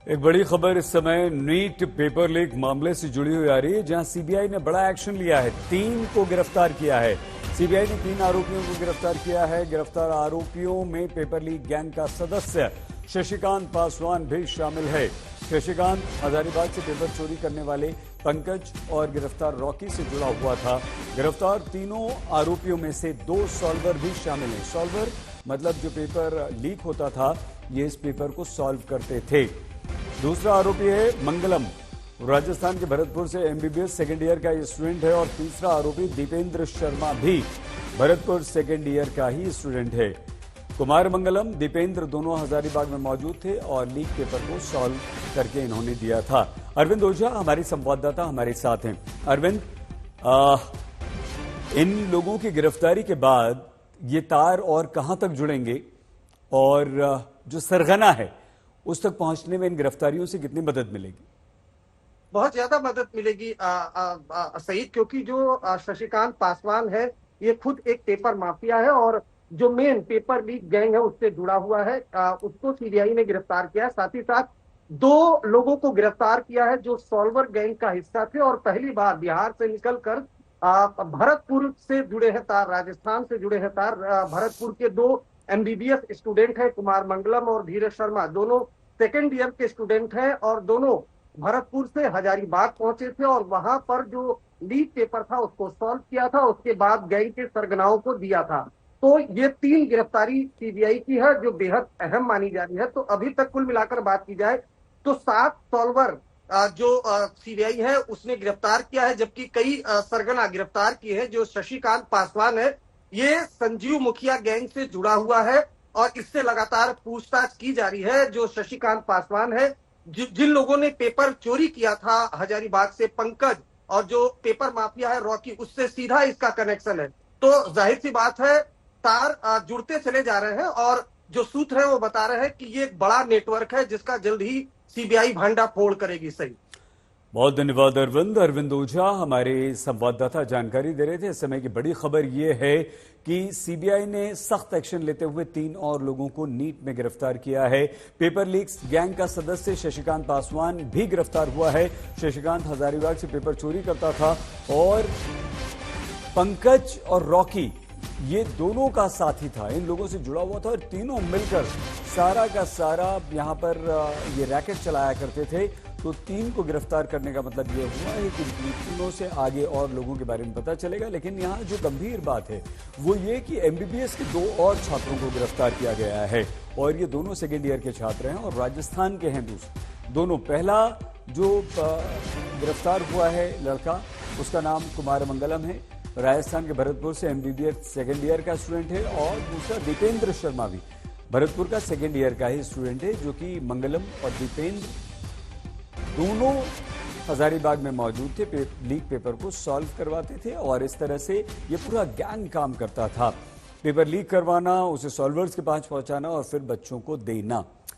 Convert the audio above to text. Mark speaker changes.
Speaker 1: एक बड़ी खबर इस समय नीट पेपर लीक मामले से जुड़ी हुई आ रही है, जहां सीबीआई ने बड़ा एक्शन लिया है। 3 को गिरफ्तार किया है। सीबीआई ने 3 आरोपियों को गिरफ्तार किया है। गिरफ्तार आरोपियों में पेपर लीक गैंग का सदस्य शशिकांत पासवान भी शामिल है। शशिकांत हजारीबाग से पेपर चोरी करने वाले पंकज और गिरफ्तार रॉकी से जुड़ा हुआ था। गिरफ्तार तीनों आरोपियों में से 2 सॉल्वर भी शामिल हैं। सॉल्वर मतलब जो पेपर लीक होता था, ये इस पेपर को सॉल्व करते थे। दूसरा आरोपी है मंगलम, राजस्थान के भरतपुर से एमबीबीएस सेकेंड ईयर का स्टूडेंट है। और तीसरा आरोपी दीपेंद्र शर्मा भी भरतपुर सेकेंड ईयर का ही स्टूडेंट है। कुमार मंगलम, दीपेंद्र दोनों हजारीबाग में मौजूद थे और लीक पेपर को सॉल्व करके इन्होंने दिया था। अरविंद ओझा हमारे संवाददाता हमारे साथ हैं। अरविंद, इन लोगों की गिरफ्तारी के बाद ये तार और कहां तक जुड़ेंगे और जो सरगना है उस तक पहुंचने में इन गिरफ्तारियों से कितनी मदद मिलेगी?
Speaker 2: बहुत ज्यादा मदद मिलेगी सईद, क्योंकि जो शशिकांत पासवान है ये खुद एक पेपर माफिया है और जो मेन पेपर लीक गैंग है उससे जुड़ा हुआ है। उसको सीबीआई ने गिरफ्तार किया है। साथ ही साथ 2 लोगों को गिरफ्तार किया है जो सॉल्वर गैंग का हिस्सा थे और पहली बार बिहार से निकलकर भरतपुर से जुड़े हैं तार, राजस्थान से जुड़े हैं तार। भरतपुर के 2 एमबीबीएस स्टूडेंट है, कुमार मंगलम और धीरज शर्मा, दोनों सेकेंड ईयर के स्टूडेंट हैं और दोनों भरतपुर से हजारीबाग पहुंचे थे और वहां पर जो लीक पेपर था उसको सॉल्व किया था। उसके बाद गैंग के सरगनाओं को दिया था। तो ये 3 गिरफ्तारी सीबीआई की है जो बेहद अहम मानी जा रही है। तो अभी तक कुल मिलाकर बात की जाए तो 7 सॉल्वर जो सीबीआई है उसने गिरफ्तार किया है, जबकि कई सरगना गिरफ्तार किए हैं। जो शशिकांत पासवान है ये संजीव मुखिया गैंग से जुड़ा हुआ है और इससे लगातार पूछताछ की जा रही है। जो शशिकांत पासवान है, जिन लोगों ने पेपर चोरी किया था हजारीबाग से पंकज, और जो पेपर माफिया है रॉकी, उससे सीधा इसका कनेक्शन है। तो जाहिर सी बात है तार जुड़ते चले जा रहे हैं और जो सूत्र है वो बता रहे हैं कि ये एक बड़ा नेटवर्क है जिसका जल्द ही सीबीआई भंडाफोड़ करेगी। सही,
Speaker 1: बहुत धन्यवाद अरविंद। अरविंद ओझा हमारे संवाददाता जानकारी दे रहे थे। इस समय की बड़ी खबर यह है कि सीबीआई ने सख्त एक्शन लेते हुए 3 और लोगों को नीट में गिरफ्तार किया है। पेपर लीक्स गैंग का सदस्य शशिकांत पासवान भी गिरफ्तार हुआ है। शशिकांत हजारीबाग से पेपर चोरी करता था और पंकज और रॉकी ये दोनों का साथी था, इन लोगों से जुड़ा हुआ था और तीनों मिलकर सारा का सारा यहां पर ये रैकेट चलाया करते थे। तो 3 को गिरफ्तार करने का मतलब ये हुआ है कि तीनों से आगे और लोगों के बारे में पता चलेगा। लेकिन यहाँ जो गंभीर बात है वो ये कि एमबीबीएस के 2 और छात्रों को गिरफ्तार किया गया है और ये दोनों सेकेंड ईयर के छात्र हैं और राजस्थान के हैं दोनों। पहला जो गिरफ्तार हुआ है लड़का, उसका नाम कुमार मंगलम है, राजस्थान के भरतपुर से एमबीबीएस सेकेंड ईयर का स्टूडेंट है। और दूसरा दीपेंद्र शर्मा भी भरतपुर का सेकेंड ईयर का ही स्टूडेंट है, जो कि मंगलम और दीपेंद्र दोनों हजारीबाग में मौजूद थे। लीक पेपर को सॉल्व करवाते थे और इस तरह से ये पूरा गैंग काम करता था। पेपर लीक करवाना, उसे सॉल्वर्स के पास पहुंचाना और फिर बच्चों को देना।